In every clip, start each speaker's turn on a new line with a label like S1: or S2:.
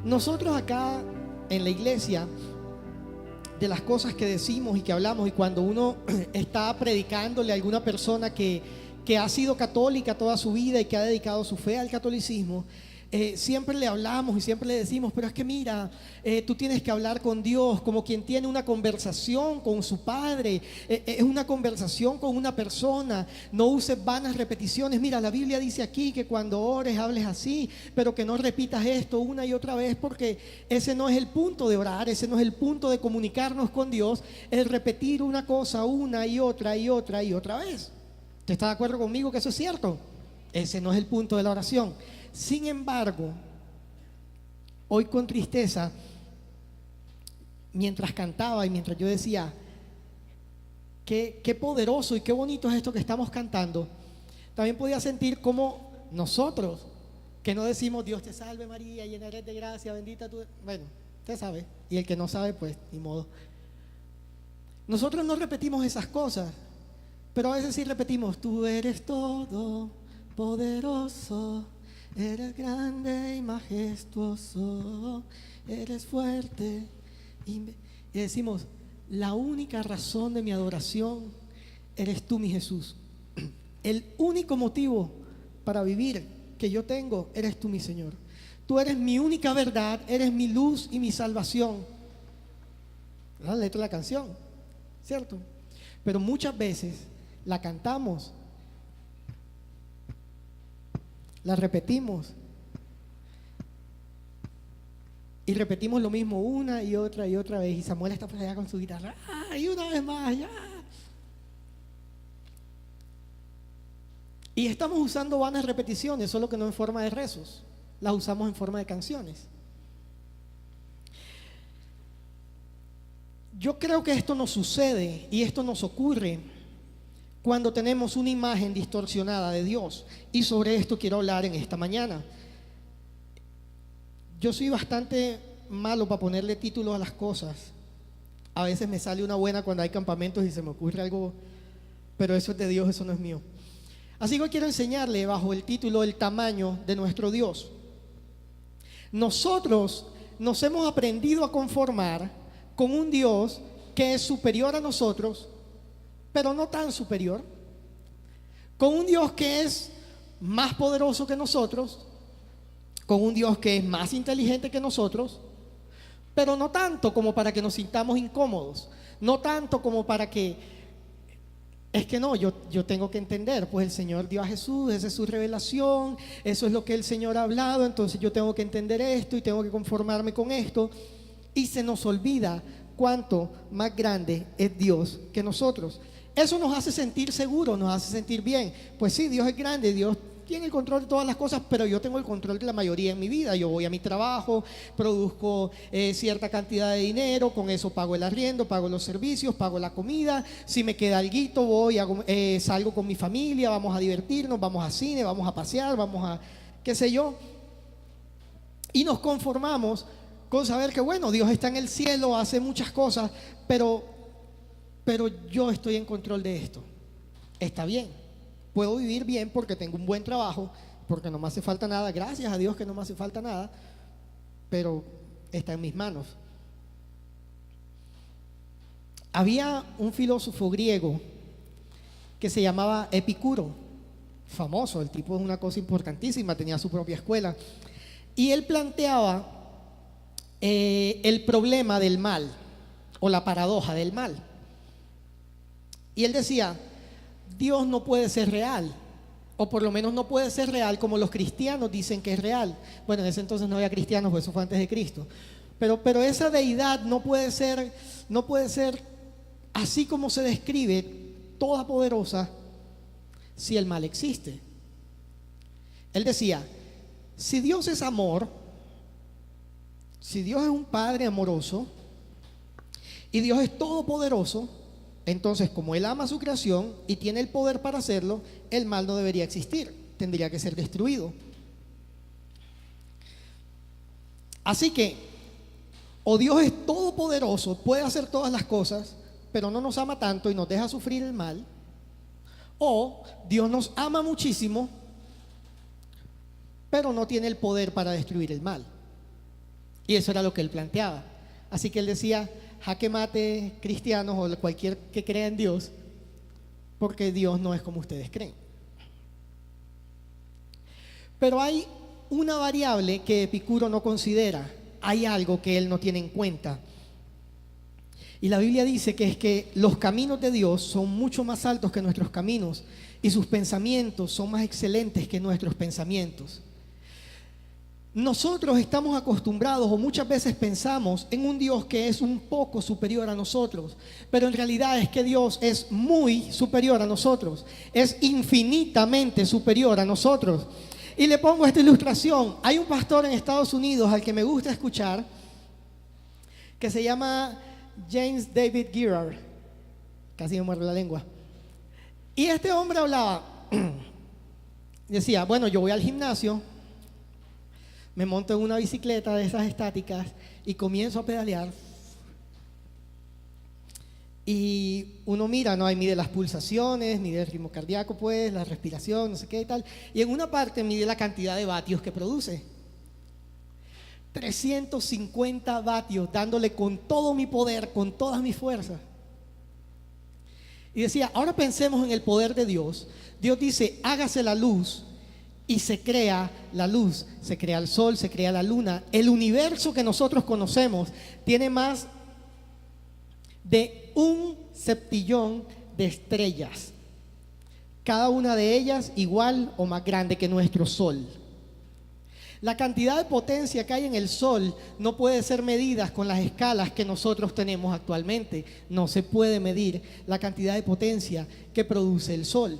S1: Nosotros acá en la iglesia, de las cosas que decimos y que hablamos, y cuando uno está predicándole a alguna persona que ha sido católica toda su vida y que ha dedicado su fe al catolicismo, siempre le hablamos y siempre le decimos: pero es que mira, tú tienes que hablar con Dios como quien tiene una conversación con su Padre. Es una conversación con una persona. No uses vanas repeticiones. Mira, la Biblia dice aquí que cuando ores hables así, pero que no repitas esto una y otra vez, porque ese no es el punto de orar, ese no es el punto de comunicarnos con Dios, el repetir una cosa una y otra y otra y otra vez. ¿Usted está de acuerdo conmigo que eso es cierto? Ese no es el punto de la oración. Sin embargo, hoy con tristeza, mientras cantaba y mientras yo decía qué poderoso y qué bonito es esto que estamos cantando, también podía sentir como nosotros, que no decimos Dios te salve María, llena eres de gracia, bendita tú. Bueno, usted sabe, y el que no sabe, pues ni modo. Nosotros no repetimos esas cosas, pero a veces sí repetimos: tú eres todo poderoso, eres grande y majestuoso, eres fuerte. Y decimos: la única razón de mi adoración eres tú, mi Jesús. El único motivo para vivir que yo tengo eres tú, mi Señor. Tú eres mi única verdad, eres mi luz y mi salvación. La letra de la canción, ¿cierto? Pero muchas veces la cantamos, la repetimos y repetimos lo mismo una y otra vez. Y Samuel está por allá con su guitarra, y una vez más, ya. Y estamos usando vanas repeticiones, solo que no en forma de rezos, las usamos en forma de canciones. Yo creo que esto nos sucede y esto nos ocurre cuando tenemos una imagen distorsionada de Dios, y sobre esto quiero hablar en esta mañana. Yo soy bastante malo para ponerle títulos a las cosas. A veces me sale una buena cuando hay campamentos y se me ocurre algo, pero eso es de Dios, eso no es mío. Así que hoy quiero enseñarle bajo el título El tamaño de nuestro Dios. Nosotros nos hemos aprendido a conformar con un Dios que es superior a nosotros, pero no tan superior, con un Dios que es más poderoso que nosotros, con un Dios que es más inteligente que nosotros, pero no tanto como para que nos sintamos incómodos, no tanto como para que, es que no, yo tengo que entender, pues el Señor dio a Jesús, esa es su revelación, eso es lo que el Señor ha hablado, entonces yo tengo que entender esto y tengo que conformarme con esto, y se nos olvida cuánto más grande es Dios que nosotros. Eso nos hace sentir seguros, nos hace sentir bien. Pues sí, Dios es grande, Dios tiene el control de todas las cosas, pero yo tengo el control de la mayoría en mi vida. Yo voy a mi trabajo, produzco cierta cantidad de dinero, con eso pago el arriendo, pago los servicios, pago la comida. Si me queda alguito, voy, salgo con mi familia, vamos a divertirnos, vamos a cine, vamos a pasear, vamos a qué sé yo. Y nos conformamos con saber que bueno, Dios está en el cielo, hace muchas cosas, pero yo estoy en control de esto. Está bien, puedo vivir bien porque tengo un buen trabajo, porque no me hace falta nada, gracias a Dios que no me hace falta nada, pero está en mis manos. Había un filósofo griego que se llamaba Epicuro, famoso, el tipo es una cosa importantísima, tenía su propia escuela, y él planteaba el problema del mal, o la paradoja del mal. Y él decía: Dios no puede ser real, o por lo menos no puede ser real como los cristianos dicen que es real. Bueno, en ese entonces no había cristianos, pues eso fue antes de Cristo. Pero esa deidad no puede ser así como se describe, toda poderosa, si el mal existe. Él decía: si Dios es amor, si Dios es un Padre amoroso y Dios es todopoderoso, entonces como Él ama su creación y tiene el poder para hacerlo, el mal no debería existir, tendría que ser destruido. Así que o Dios es todopoderoso, puede hacer todas las cosas, pero no nos ama tanto y nos deja sufrir el mal, o Dios nos ama muchísimo, pero no tiene el poder para destruir el mal. Y eso era lo que él planteaba. Así que él decía, jaque mate cristianos o cualquier que crea en Dios, porque Dios no es como ustedes creen. Pero hay una variable que Epicuro no considera, hay algo que él no tiene en cuenta. Y la Biblia dice que es que los caminos de Dios son mucho más altos que nuestros caminos y sus pensamientos son más excelentes que nuestros pensamientos. Nosotros estamos acostumbrados o muchas veces pensamos en un Dios que es un poco superior a nosotros, pero en realidad es que Dios es muy superior a nosotros, es infinitamente superior a nosotros. Y le pongo esta ilustración. Hay un pastor en Estados Unidos al que me gusta escuchar, que se llama James David Girard, casi me muerdo la lengua. Y este hombre hablaba, decía, bueno, yo voy al gimnasio, me monto en una bicicleta de esas estáticas y comienzo a pedalear. Y uno mira, ¿no? Ahí mide las pulsaciones, mide el ritmo cardíaco, pues, la respiración, no sé qué y tal. Y en una parte mide la cantidad de vatios que produce. 350 vatios, dándole con todo mi poder, con todas mis fuerzas. Y decía, ahora pensemos en el poder de Dios. Dios dice, hágase la luz. Y se crea la luz, se crea el sol, se crea la luna. El universo que nosotros conocemos tiene más de 1 septillón de estrellas, cada una de ellas igual o más grande que nuestro sol. La cantidad de potencia que hay en el sol no puede ser medida con las escalas que nosotros tenemos actualmente. No se puede medir la cantidad de potencia que produce el sol.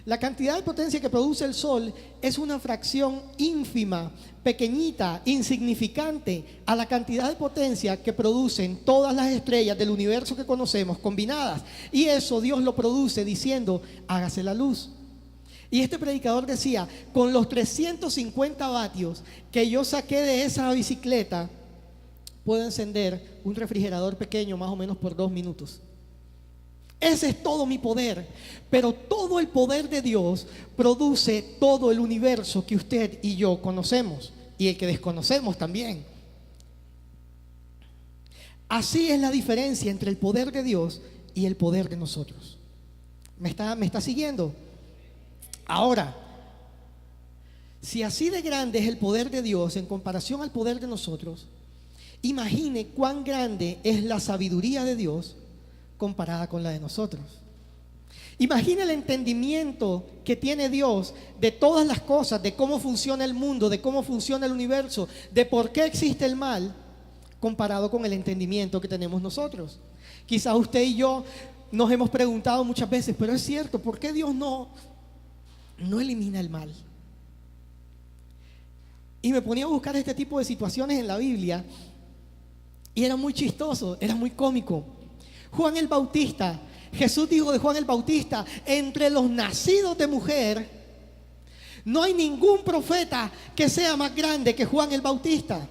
S1: La cantidad de potencia que produce el sol es una fracción ínfima, pequeñita, insignificante a la cantidad de potencia que producen todas las estrellas del universo que conocemos combinadas. Y eso Dios lo produce diciendo, hágase la luz. Y este predicador decía, con los 350 vatios que yo saqué de esa bicicleta, puedo encender un refrigerador pequeño más o menos por 2 minutos. Ese es todo mi poder, pero todo el poder de Dios produce todo el universo que usted y yo conocemos y el que desconocemos también. Así es la diferencia entre el poder de Dios y el poder de nosotros. ¿Me está siguiendo? Ahora, si así de grande es el poder de Dios en comparación al poder de nosotros, imagine cuán grande es la sabiduría de Dios comparada con la de nosotros. Imagina el entendimiento que tiene Dios de todas las cosas, de cómo funciona el mundo, de cómo funciona el universo, de por qué existe el mal, comparado con el entendimiento que tenemos nosotros. Quizás usted y yo nos hemos preguntado muchas veces, pero es cierto, ¿por qué Dios no elimina el mal? Y me ponía a buscar este tipo de situaciones en la Biblia y era muy chistoso, era muy cómico. Juan el Bautista, Jesús dijo de Juan el Bautista, entre los nacidos de mujer, no hay ningún profeta que sea más grande que Juan el Bautista.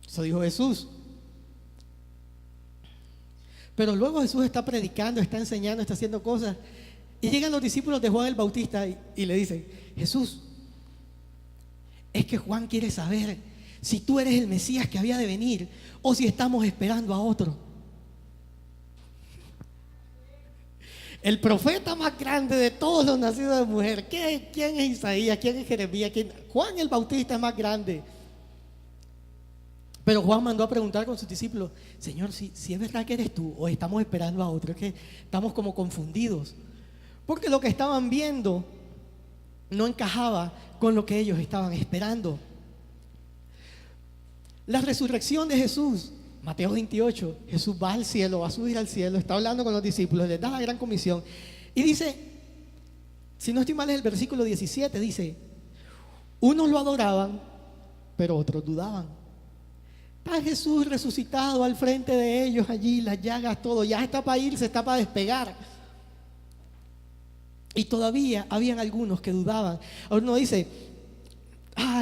S1: Eso dijo Jesús. Pero luego Jesús está predicando, está enseñando, está haciendo cosas. Y llegan los discípulos de Juan el Bautista y le dicen, Jesús, es que Juan quiere saber si tú eres el Mesías que había de venir o si estamos esperando a otro. El profeta más grande de todos los nacidos de mujer. ¿Quién es Isaías? ¿Quién es Jeremías? Juan el Bautista es más grande. Pero Juan mandó a preguntar con sus discípulos, Señor, si es verdad que eres tú o estamos esperando a otro. Es que estamos como confundidos, porque lo que estaban viendo no encajaba con lo que ellos estaban esperando. La resurrección de Jesús, Mateo 28, Jesús va al cielo, va a subir al cielo, está hablando con los discípulos, les da la gran comisión y dice, si no estoy mal es el versículo 17, dice, unos lo adoraban, pero otros dudaban. Está Jesús resucitado al frente de ellos allí, las llagas, todo, ya está para irse, está para despegar. Y todavía habían algunos que dudaban. Uno dice,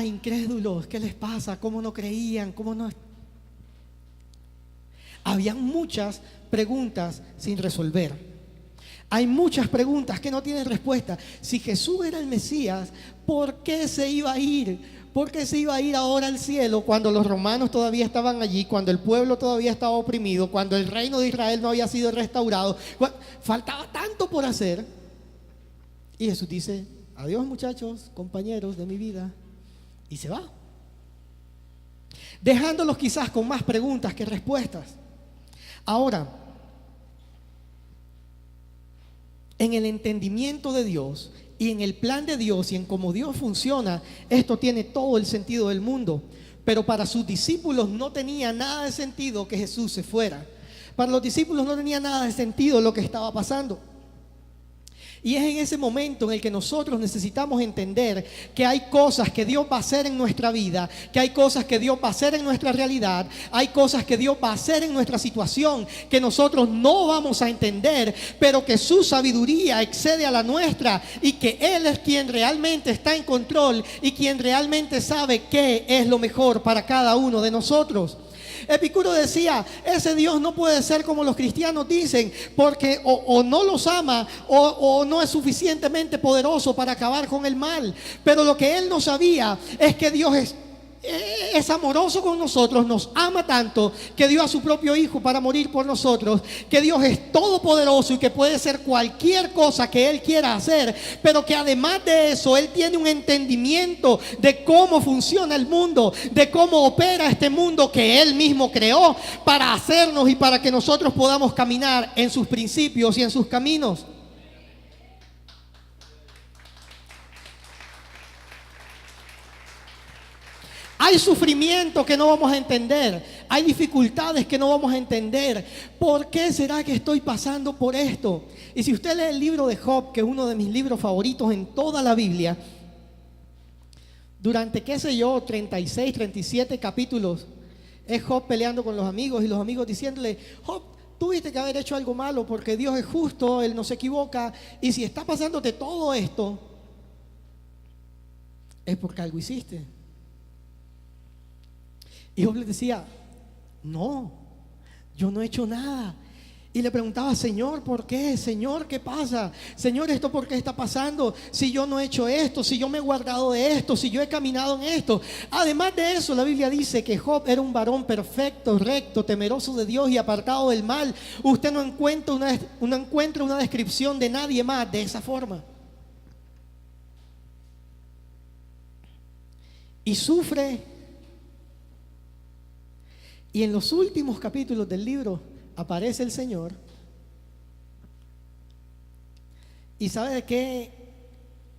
S1: incrédulos, ¿qué les pasa? ¿Cómo no creían? ¿Cómo no? Habían muchas preguntas sin resolver. Hay muchas preguntas que no tienen respuesta. Si Jesús era el Mesías, ¿por qué se iba a ir? ¿Por qué se iba a ir ahora al cielo cuando los romanos todavía estaban allí, cuando el pueblo todavía estaba oprimido, cuando el reino de Israel no había sido restaurado? Faltaba tanto por hacer. Y Jesús dice: adiós, muchachos, compañeros de mi vida. Y se va, dejándolos quizás con más preguntas que respuestas. Ahora, en el entendimiento de Dios y en el plan de Dios y en cómo Dios funciona, esto tiene todo el sentido del mundo. Pero para sus discípulos no tenía nada de sentido que Jesús se fuera. Para los discípulos no tenía nada de sentido lo que estaba pasando. Y es en ese momento en el que nosotros necesitamos entender que hay cosas que Dios va a hacer en nuestra vida, que hay cosas que Dios va a hacer en nuestra realidad, hay cosas que Dios va a hacer en nuestra situación que nosotros no vamos a entender, pero que su sabiduría excede a la nuestra y que Él es quien realmente está en control y quien realmente sabe qué es lo mejor para cada uno de nosotros. Epicuro decía: ese Dios no puede ser como los cristianos dicen, porque o no los ama o no es suficientemente poderoso para acabar con el mal. Pero lo que él no sabía es que Dios es amoroso con nosotros, nos ama tanto que dio a su propio Hijo para morir por nosotros, que Dios es todopoderoso y que puede hacer cualquier cosa que Él quiera hacer, pero que además de eso Él tiene un entendimiento de cómo funciona el mundo, de cómo opera este mundo que Él mismo creó para hacernos y para que nosotros podamos caminar en sus principios y en sus caminos. Hay sufrimiento que no vamos a entender, hay dificultades que no vamos a entender. ¿Por qué será que estoy pasando por esto? Y si usted lee el libro de Job, que es uno de mis libros favoritos en toda la Biblia, durante, 36, 37 capítulos, es Job peleando con los amigos y los amigos diciéndole: Job, tuviste que haber hecho algo malo porque Dios es justo, Él no se equivoca, y si está pasándote todo esto, es porque algo hiciste. Y Job les decía: no, yo no he hecho nada. Y le preguntaba: Señor, ¿por qué? Señor, ¿qué pasa? Señor, ¿esto por qué está pasando? Si yo no he hecho esto, si yo me he guardado de esto, si yo he caminado en esto. Además de eso, la Biblia dice que Job era un varón perfecto, recto, temeroso de Dios y apartado del mal. Usted no encuentra una descripción de nadie más de esa forma. Y sufre. Y en los últimos capítulos del libro aparece el Señor. ¿Y sabe de qué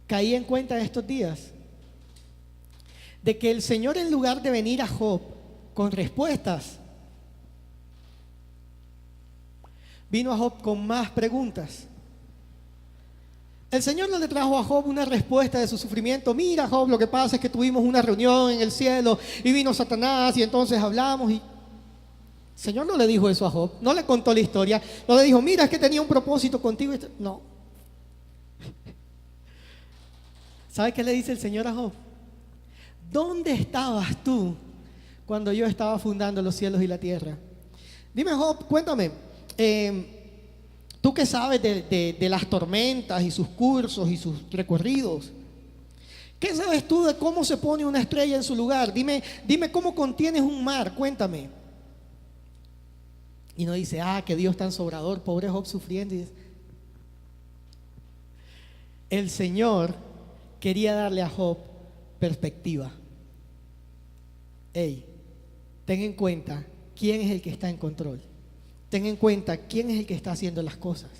S1: caí en cuenta estos días? De que el Señor, en lugar de venir a Job con respuestas, vino a Job con más preguntas. El Señor no le trajo a Job una respuesta de su sufrimiento. Mira, Job, lo que pasa es que tuvimos una reunión en el cielo y vino Satanás y entonces hablamos y... El Señor no le dijo eso a Job, no le contó la historia, no le dijo: mira, es que tenía un propósito contigo. No. ¿Sabe qué le dice el Señor a Job? ¿Dónde estabas tú cuando yo estaba fundando los cielos y la tierra? Dime, Job, cuéntame, tú que sabes de las tormentas y sus cursos y sus recorridos, ¿qué sabes tú de cómo se pone una estrella en su lugar? Dime cómo contienes un mar, cuéntame. Y no dice: que Dios tan sobrador, pobre Job sufriendo. El Señor quería darle a Job perspectiva. Ten en cuenta quién es el que está en control. Ten en cuenta quién es el que está haciendo las cosas.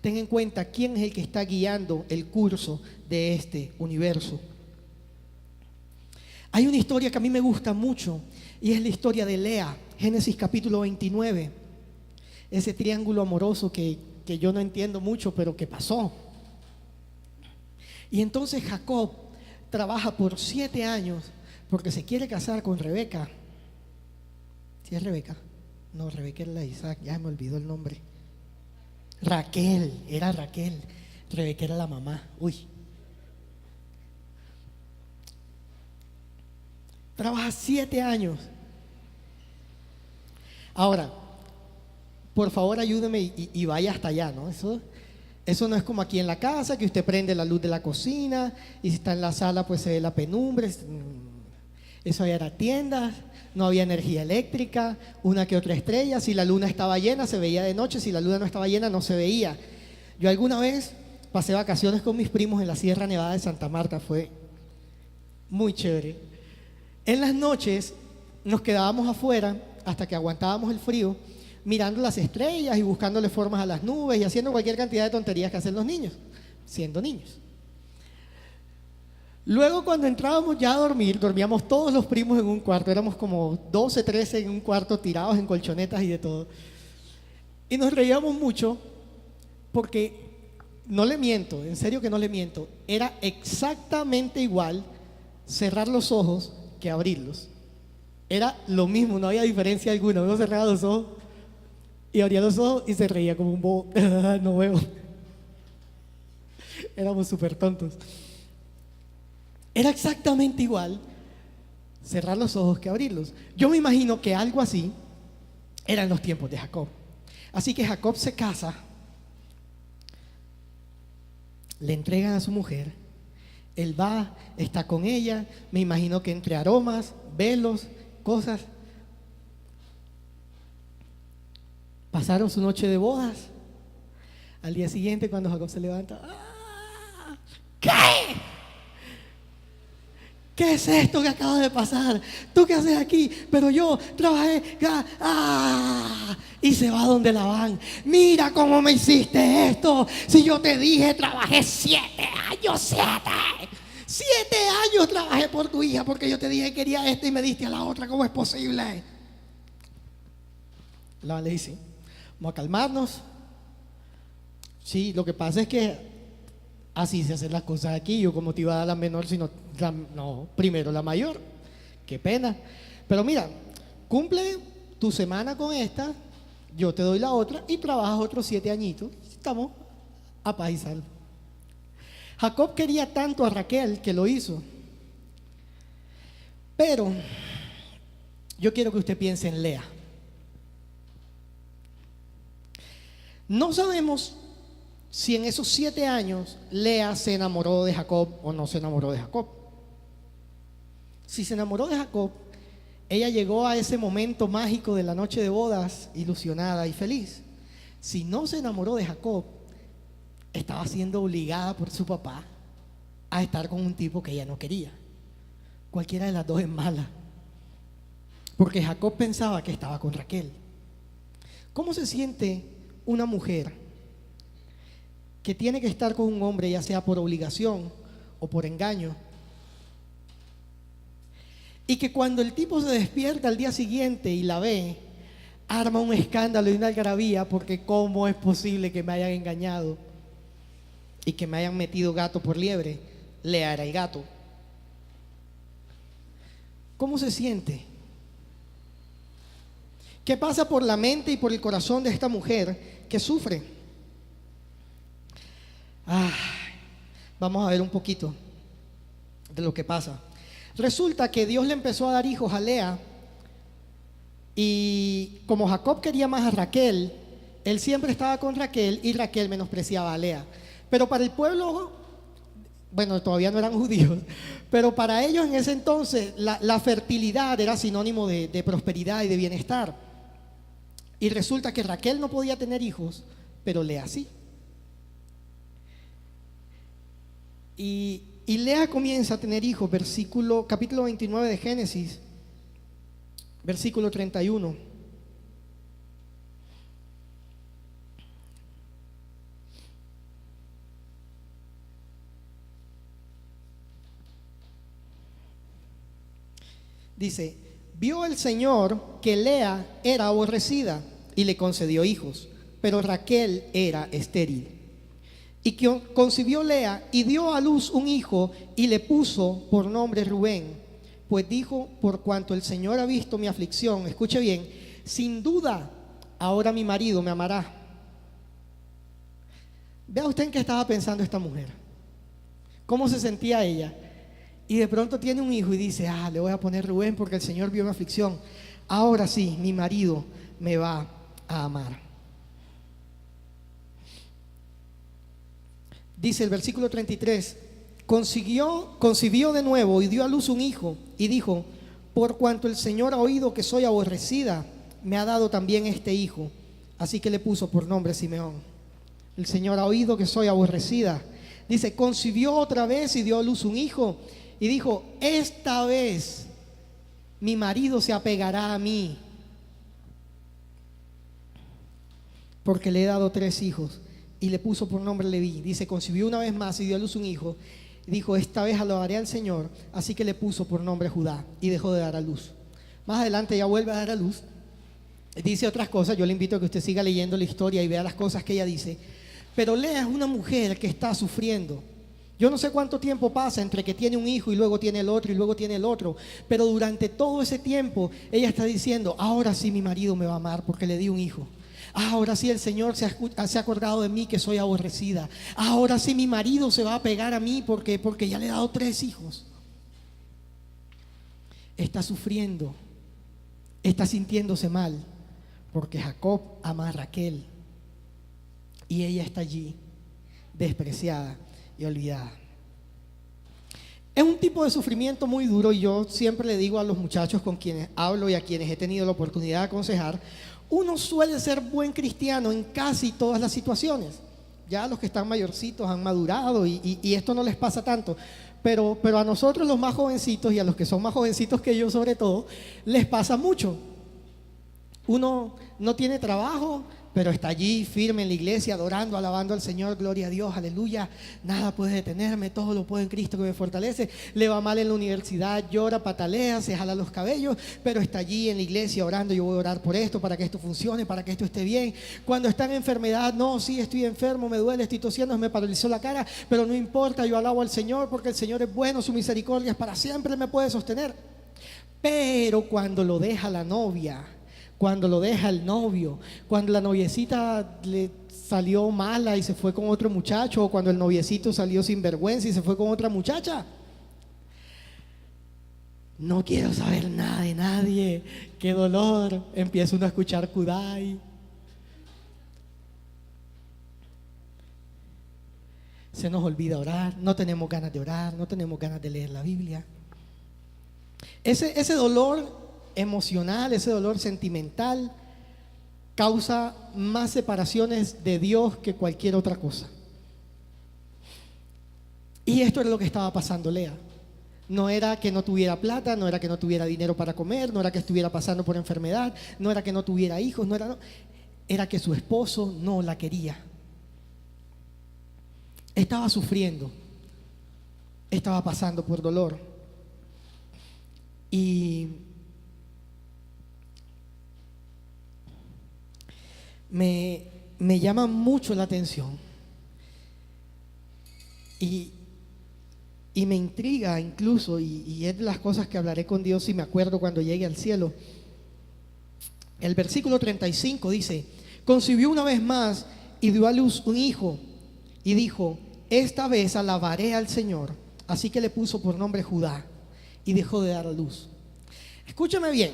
S1: Ten en cuenta quién es el que está guiando el curso de este universo. Hay una historia que a mí me gusta mucho y es la historia de Lea, Génesis capítulo 29. Ese triángulo amoroso que yo no entiendo mucho, pero que pasó. Y entonces Jacob trabaja por 7 años porque se quiere casar con Rebeca. ¿Sí es Rebeca? No, Rebeca es la de Isaac, ya me olvidó el nombre. Raquel, era Raquel. Rebeca era la mamá. Trabaja 7 años. Ahora, por favor, ayúdeme y vaya hasta allá, ¿no? Eso no es como aquí en la casa, que usted prende la luz de la cocina y si está en la sala pues se ve la penumbra. Eso era tiendas, no había energía eléctrica, una que otra estrella. Si la luna estaba llena, se veía de noche. Si la luna no estaba llena, no se veía. Yo alguna vez pasé vacaciones con mis primos en la Sierra Nevada de Santa Marta. Fue muy chévere. En las noches nos quedábamos afuera hasta que aguantábamos el frío, mirando las estrellas y buscándole formas a las nubes y haciendo cualquier cantidad de tonterías que hacen los niños, siendo niños. Luego, cuando entrábamos ya a dormir, dormíamos todos los primos en un cuarto. Éramos como 12, 13 en un cuarto, tirados en colchonetas y de todo. Y nos reíamos mucho porque, no le miento, en serio que no le miento, era exactamente igual cerrar los ojos que abrirlos. Era lo mismo, no había diferencia alguna. Uno cerraba los ojos y abría los ojos y se reía como un bobo. No veo. Éramos súper tontos. Era exactamente igual cerrar los ojos que abrirlos. Yo me imagino que algo así eran los tiempos de Jacob. Así que Jacob se casa, le entregan a su mujer, él va, está con ella, me imagino que entre aromas, velos, cosas. Pasaron su noche de bodas. Al día siguiente, cuando Jacob se levanta, ¡ah! ¿Qué? ¿Qué es esto que acaba de pasar? ¿Tú qué haces aquí? Pero yo trabajé, y se va donde Labán. Mira cómo me hiciste esto. Si yo te dije, trabajé 7 años, 7 años trabajé por tu hija, porque yo te dije que quería esta y me diste a la otra. ¿Cómo es posible? Labán le dice, vamos a calmarnos. Sí, lo que pasa es que así se hacen las cosas aquí. Yo como te iba a dar la menor, sino no, primero la mayor. Qué pena. Pero mira, cumple tu semana con esta, yo te doy la otra y trabajas otros 7 añitos. Estamos a paz y salvo. Jacob quería tanto a Raquel que lo hizo. Pero yo quiero que usted piense en Lea. No sabemos si en esos 7 años Lea se enamoró de Jacob o no se enamoró de Jacob. Si se enamoró de Jacob, ella llegó a ese momento mágico de la noche de bodas ilusionada y feliz. Si no se enamoró de Jacob, estaba siendo obligada por su papá a estar con un tipo que ella no quería. Cualquiera de las dos es mala, porque Jacob pensaba que estaba con Raquel. ¿Cómo se siente una mujer que tiene que estar con un hombre, ya sea por obligación o por engaño, y que cuando el tipo se despierta al día siguiente y la ve, arma un escándalo y una algarabía porque cómo es posible que me hayan engañado y que me hayan metido gato por liebre? Lea era el gato. ¿Cómo se siente? ¿Qué pasa por la mente y por el corazón de esta mujer que sufre? Vamos a ver un poquito de lo que pasa. Resulta que Dios le empezó a dar hijos a Lea, y como Jacob quería más a Raquel, él siempre estaba con Raquel y Raquel menospreciaba a Lea. Pero para el pueblo, bueno, todavía no eran judíos, pero para ellos en ese entonces la fertilidad era sinónimo de prosperidad y de bienestar. Y resulta que Raquel no podía tener hijos, pero Lea sí. Y Lea comienza a tener hijos, capítulo 29 de Génesis, versículo 31. Dice, vio el Señor que Lea era aborrecida y le concedió hijos, pero Raquel era estéril. Y que concibió Lea y dio a luz un hijo y le puso por nombre Rubén, pues dijo, por cuanto el Señor ha visto mi aflicción, escuche bien, sin duda ahora mi marido me amará. Vea usted en qué estaba pensando esta mujer, cómo se sentía ella. Y de pronto tiene un hijo y dice, le voy a poner Rubén porque el Señor vio mi aflicción. Ahora sí, mi marido me va a amar. Dice el versículo 33, concibió de nuevo y dio a luz un hijo y dijo, por cuanto el Señor ha oído que soy aborrecida, me ha dado también este hijo. Así que le puso por nombre Simeón. El Señor ha oído que soy aborrecida. Dice, concibió otra vez y dio a luz un hijo. Y dijo, esta vez mi marido se apegará a mí, porque le he dado 3 hijos. Y le puso por nombre Leví. Dice, concibió una vez más y dio a luz un hijo. Y dijo, esta vez alabaré al Señor. Así que le puso por nombre Judá y dejó de dar a luz. Más adelante ya vuelve a dar a luz. Dice otras cosas. Yo le invito a que usted siga leyendo la historia y vea las cosas que ella dice. Pero Lea es una mujer que está sufriendo. Yo no sé cuánto tiempo pasa entre que tiene un hijo y luego tiene el otro y luego tiene el otro, pero durante todo ese tiempo ella está diciendo, ahora sí mi marido me va a amar porque le di un hijo. Ahora sí el Señor se ha acordado de mí que soy aborrecida. Ahora sí mi marido se va a pegar a mí porque ya le he dado 3 hijos. Está sufriendo, está sintiéndose mal porque Jacob ama a Raquel y ella está allí despreciada y olvidada. Es un tipo de sufrimiento muy duro y yo siempre le digo a los muchachos con quienes hablo y a quienes he tenido la oportunidad de aconsejar, uno suele ser buen cristiano en casi todas las situaciones. Ya los que están mayorcitos han madurado y esto no les pasa tanto, pero a nosotros los más jovencitos y a los que son más jovencitos que yo sobre todo, les pasa mucho. Uno no tiene trabajo, pero está allí firme en la iglesia, adorando, alabando al Señor, gloria a Dios, aleluya, nada puede detenerme, todo lo puedo en Cristo que me fortalece. Le va mal en la universidad, llora, patalea, se jala los cabellos, pero está allí en la iglesia orando, yo voy a orar por esto, para que esto funcione, para que esto esté bien. Cuando está en enfermedad, no, sí, estoy enfermo, me duele, estoy tosiendo, me paralizó la cara, pero no importa, yo alabo al Señor porque el Señor es bueno, su misericordia es para siempre, me puede sostener. Pero cuando lo deja la novia, cuando lo deja el novio, cuando la noviecita le salió mala y se fue con otro muchacho, o cuando el noviecito salió sin vergüenza y se fue con otra muchacha, no quiero saber nada de nadie, qué dolor. Empieza uno a escuchar Kudai. Se nos olvida orar, no tenemos ganas de orar, no tenemos ganas de leer la Biblia. Ese dolor emocional, ese dolor sentimental causa más separaciones de Dios que cualquier otra cosa. Y esto era lo que estaba pasando Lea. No era que no tuviera plata, no era que no tuviera dinero para comer, no era que estuviera pasando por enfermedad, no era que no tuviera hijos, era que su esposo no la quería. Estaba sufriendo, estaba pasando por dolor. Y me llama mucho la atención y me intriga incluso, y es de las cosas que hablaré con Dios si me acuerdo cuando llegue al cielo. El versículo 35 dice, concibió una vez más y dio a luz un hijo y dijo, esta vez alabaré al Señor. Así que le puso por nombre Judá y dejó de dar a luz. Escúchame bien,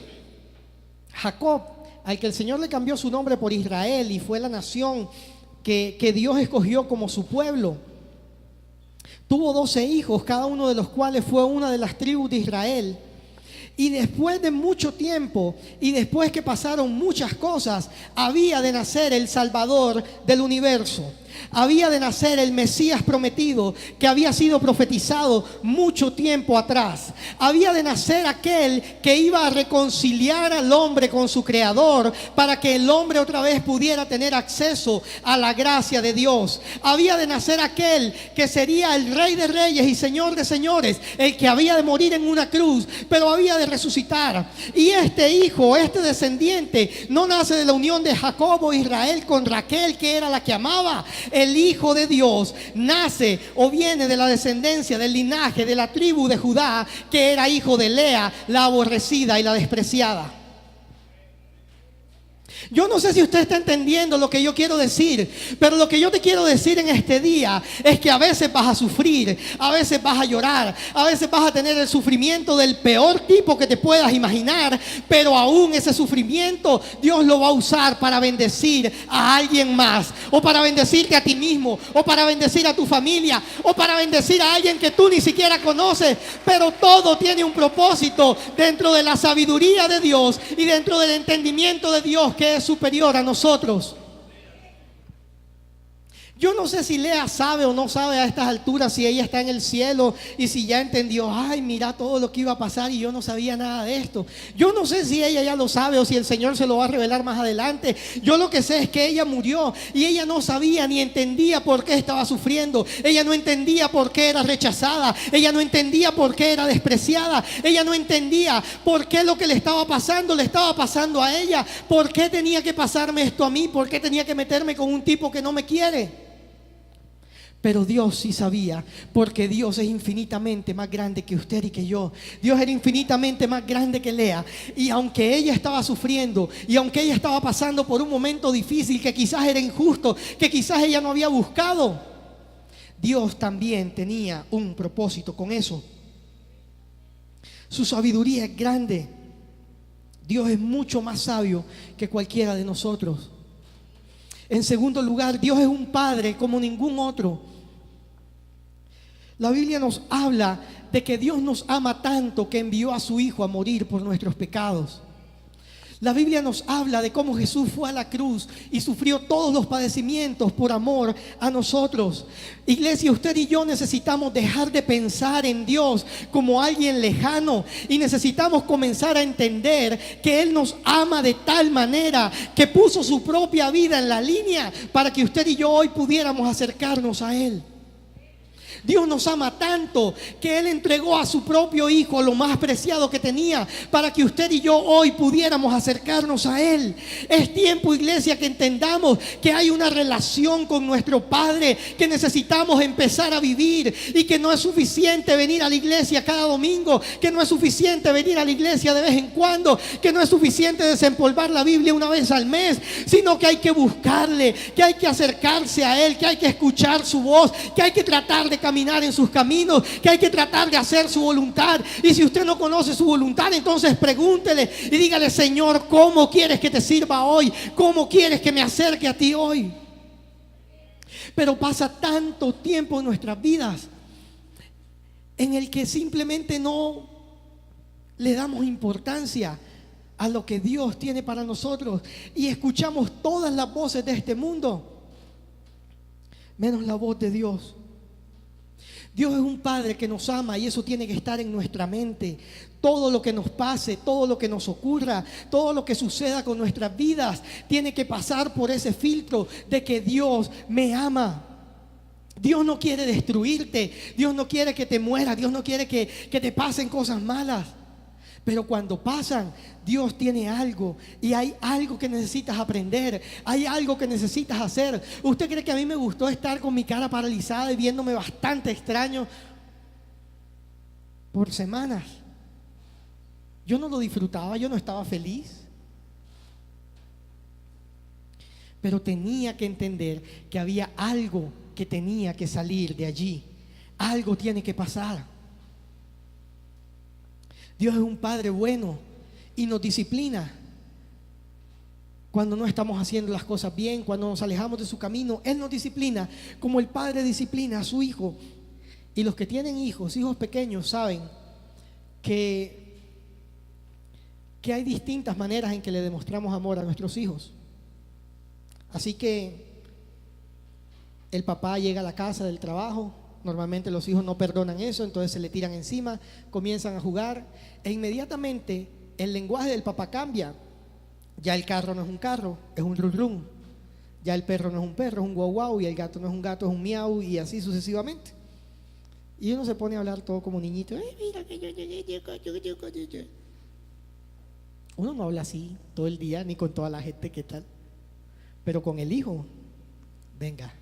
S1: Jacob, al que el Señor le cambió su nombre por Israel y fue la nación que Dios escogió como su pueblo, tuvo 12 hijos, cada uno de los cuales fue una de las tribus de Israel. Y después de mucho tiempo y después que pasaron muchas cosas, había de nacer el Salvador del universo. Había de nacer el Mesías prometido que había sido profetizado mucho tiempo atrás. Había de nacer aquel que iba a reconciliar al hombre con su Creador para que el hombre otra vez pudiera tener acceso a la gracia de Dios. Había de nacer aquel que sería el Rey de Reyes y Señor de Señores, el que había de morir en una cruz, pero había de resucitar. Y este hijo, este descendiente, no nace de la unión de Jacob o Israel con Raquel, que era la que amaba. El Hijo de Dios nace o viene de la descendencia, del linaje, de la tribu de Judá, que era hijo de Lea, la aborrecida y la despreciada. Yo no sé si usted está entendiendo lo que yo quiero decir, pero lo que yo te quiero decir en este día es que a veces vas a sufrir, a veces vas a llorar, a veces vas a tener el sufrimiento del peor tipo que te puedas imaginar, pero aún ese sufrimiento Dios lo va a usar para bendecir a alguien más, o para bendecirte a ti mismo, o para bendecir a tu familia, o para bendecir a alguien que tú ni siquiera conoces. Pero todo tiene un propósito dentro de la sabiduría de Dios y dentro del entendimiento de Dios, que es superior a nosotros. Yo no sé si Lea sabe o no sabe a estas alturas, si ella está en el cielo y si ya entendió, ay, mira todo lo que iba a pasar y yo no sabía nada de esto. Yo no sé si ella ya lo sabe o si el Señor se lo va a revelar más adelante. Yo lo que sé es que ella murió y ella no sabía ni entendía por qué estaba sufriendo. Ella no entendía por qué era rechazada. Ella no entendía por qué era despreciada. Ella no entendía por qué lo que le estaba pasando a ella. ¿Por qué tenía que pasarme esto a mí? ¿Por qué tenía que meterme con un tipo que no me quiere? Pero Dios sí sabía, porque Dios es infinitamente más grande que usted y que yo. Dios era infinitamente más grande que Lea. Y aunque ella estaba sufriendo, y aunque ella estaba pasando por un momento difícil, que quizás era injusto, que quizás ella no había buscado, Dios también tenía un propósito con eso. Su sabiduría es grande. Dios es mucho más sabio que cualquiera de nosotros. En segundo lugar, Dios es un Padre como ningún otro. La Biblia nos habla de que Dios nos ama tanto que envió a su Hijo a morir por nuestros pecados. La Biblia nos habla de cómo Jesús fue a la cruz y sufrió todos los padecimientos por amor a nosotros. Iglesia, usted y yo necesitamos dejar de pensar en Dios como alguien lejano y necesitamos comenzar a entender que Él nos ama de tal manera que puso su propia vida en la línea para que usted y yo hoy pudiéramos acercarnos a Él. Dios nos ama tanto que Él entregó a su propio Hijo, lo más preciado que tenía, para que usted y yo hoy pudiéramos acercarnos a Él. Es tiempo, iglesia, que entendamos que hay una relación con nuestro Padre que necesitamos empezar a vivir, y que no es suficiente venir a la iglesia cada domingo, que no es suficiente venir a la iglesia de vez en cuando, que no es suficiente desempolvar la Biblia una vez al mes, sino que hay que buscarle, que hay que acercarse a Él, que hay que escuchar su voz, que hay que tratar de caminar en sus caminos, que hay que tratar de hacer su voluntad. Y si usted no conoce su voluntad, entonces pregúntele y dígale: Señor, ¿cómo quieres que te sirva hoy? ¿Cómo quieres que me acerque a ti hoy? Pero pasa tanto tiempo en nuestras vidas en el que simplemente no le damos importancia a lo que Dios tiene para nosotros, y escuchamos todas las voces de este mundo menos la voz de Dios. Dios es un Padre que nos ama, y eso tiene que estar en nuestra mente. Todo lo que nos pase, todo lo que nos ocurra, todo lo que suceda con nuestras vidas tiene que pasar por ese filtro de que Dios me ama. Dios no quiere destruirte, Dios no quiere que te mueras, Dios no quiere que te pasen cosas malas. Pero cuando pasan, Dios tiene algo, y hay algo que necesitas aprender, hay algo que necesitas hacer. ¿Usted cree que a mí me gustó estar con mi cara paralizada y viéndome bastante extraño por semanas? Yo no lo disfrutaba, yo no estaba feliz. Pero tenía que entender que había algo que tenía que salir de allí. Algo tiene que pasar. Dios es un Padre bueno y nos disciplina cuando no estamos haciendo las cosas bien, cuando nos alejamos de su camino. Él nos disciplina como el Padre disciplina a su Hijo. Y los que tienen hijos pequeños, saben que hay distintas maneras en que le demostramos amor a nuestros hijos. Así que el papá llega a la casa del trabajo. Normalmente los hijos no perdonan eso, entonces se le tiran encima, comienzan a jugar, e inmediatamente el lenguaje del papá cambia. Ya el carro no es un carro, es un rum rum. Ya el perro no es un perro, es un guau guau. Y el gato no es un gato, es un miau, y así sucesivamente. Y uno se pone a hablar todo como niñito. Uno no habla así todo el día, ni con toda la gente que tal. Pero con el hijo, venga.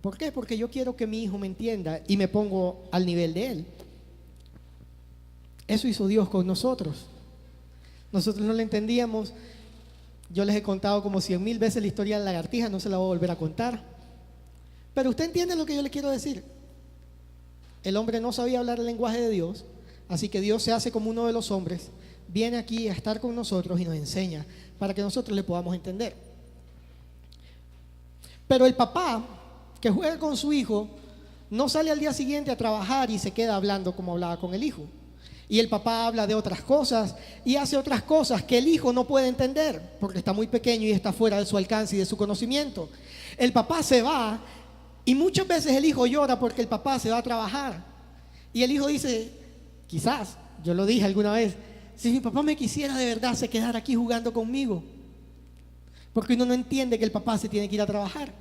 S1: ¿Por qué? Porque yo quiero que mi hijo me entienda y me pongo al nivel de él. Eso hizo Dios con nosotros. Nosotros no le entendíamos Yo les he contado como 100,000 veces la historia de la lagartija, no se la voy a volver a contar. Pero usted entiende lo que yo le quiero decir. El hombre no sabía hablar el lenguaje de Dios, así que Dios se hace como uno de los hombres, viene aquí a estar con nosotros y nos enseña para que nosotros le podamos entender. Pero el papá que juega con su hijo no sale al día siguiente a trabajar y se queda hablando como hablaba con el hijo. Y el papá habla de otras cosas y hace otras cosas que el hijo no puede entender porque está muy pequeño y está fuera de su alcance y de su conocimiento. El papá se va y muchas veces el hijo llora porque el papá se va a trabajar. Y el hijo dice, quizás, yo lo dije alguna vez, si mi papá me quisiera de verdad se quedara aquí jugando conmigo. Porque uno no entiende que el papá se tiene que ir a trabajar.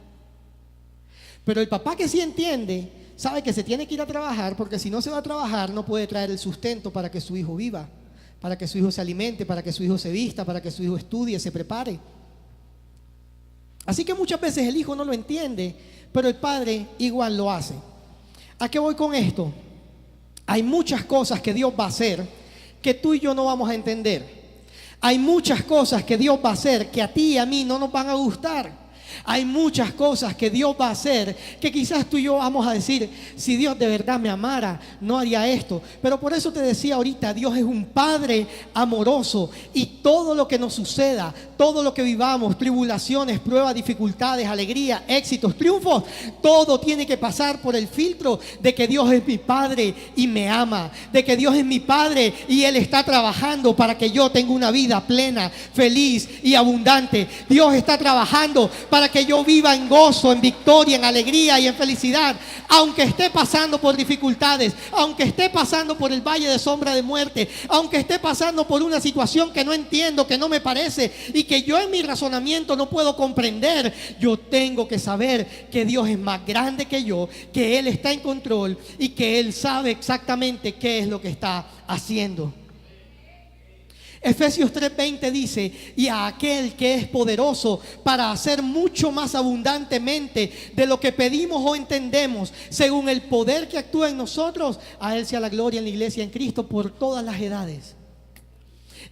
S1: Pero el papá que sí entiende, sabe que se tiene que ir a trabajar porque si no se va a trabajar no puede traer el sustento para que su hijo viva, para que su hijo se alimente, para que su hijo se vista, para que su hijo estudie, se prepare. Así que muchas veces el hijo no lo entiende, pero el padre igual lo hace. ¿A qué voy con esto? Hay muchas cosas que Dios va a hacer que tú y yo no vamos a entender. Hay muchas cosas que Dios va a hacer que a ti y a mí no nos van a gustar. Hay muchas cosas que Dios va a hacer que quizás tú y yo vamos a decir, si Dios de verdad me amara, no haría esto. Pero por eso te decía ahorita, Dios es un Padre amoroso y todo lo que nos suceda, todo lo que vivamos, tribulaciones, pruebas, dificultades, alegría, éxitos, triunfos, todo tiene que pasar por el filtro de que Dios es mi Padre y me ama, de que Dios es mi Padre y Él está trabajando para que yo tenga una vida plena, feliz y abundante. Dios está trabajando para que yo viva en gozo, en victoria, en alegría y en felicidad, aunque esté pasando por dificultades, aunque esté pasando por el valle de sombra de muerte, aunque esté pasando por una situación que no entiendo, que no me parece y que yo en mi razonamiento no puedo comprender. Yo tengo que saber que Dios es más grande que yo, que Él está en control y que Él sabe exactamente qué es lo que está haciendo. Efesios 3:20 dice, y a aquel que es poderoso para hacer mucho más abundantemente de lo que pedimos o entendemos, según el poder que actúa en nosotros, a Él sea la gloria en la iglesia en Cristo por todas las edades.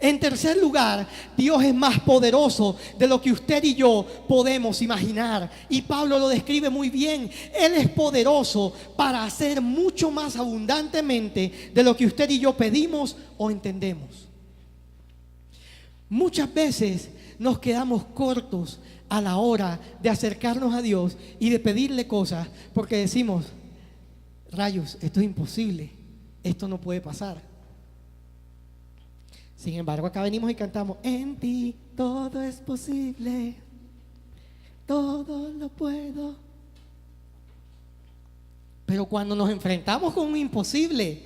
S1: En tercer lugar, Dios es más poderoso de lo que usted y yo podemos imaginar. Y Pablo lo describe muy bien. Él es poderoso para hacer mucho más abundantemente de lo que usted y yo pedimos o entendemos. Muchas veces nos quedamos cortos a la hora de acercarnos a Dios y de pedirle cosas porque decimos, rayos, esto es imposible, esto no puede pasar. Sin embargo, acá venimos y cantamos, en ti todo es posible, todo lo puedo. Pero cuando nos enfrentamos con un imposible,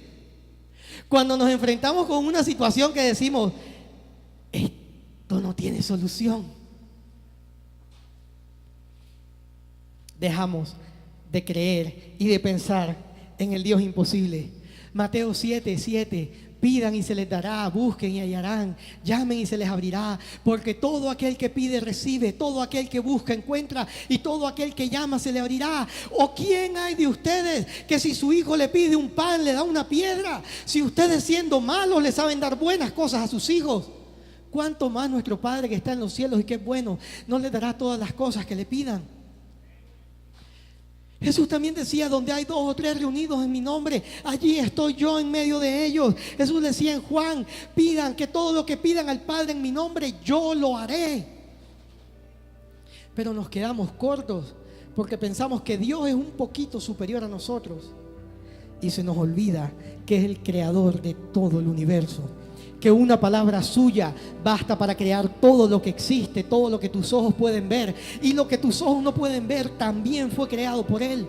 S1: cuando nos enfrentamos con una situación que decimos, esto no tiene solución, dejamos de creer y de pensar en el Dios imposible. Mateo 7:7, pidan y se les dará, busquen y hallarán, llamen y se les abrirá, porque todo aquel que pide recibe, todo aquel que busca encuentra, y todo aquel que llama se le abrirá. ¿O quién hay de ustedes que si su hijo le pide un pan le da una piedra? Si ustedes siendo malos le saben dar buenas cosas a sus hijos, ¿cuánto más nuestro Padre que está en los cielos y que es bueno no les dará todas las cosas que le pidan? Jesús también decía, donde hay 2 o 3 reunidos en mi nombre, allí estoy yo en medio de ellos. Jesús decía en Juan, pidan, que todo lo que pidan al Padre en mi nombre, yo lo haré. Pero nos quedamos cortos porque pensamos que Dios es un poquito superior a nosotros y se nos olvida que es el creador de todo el universo, que una palabra suya basta para crear todo lo que existe, todo lo que tus ojos pueden ver, y lo que tus ojos no pueden ver también fue creado por Él.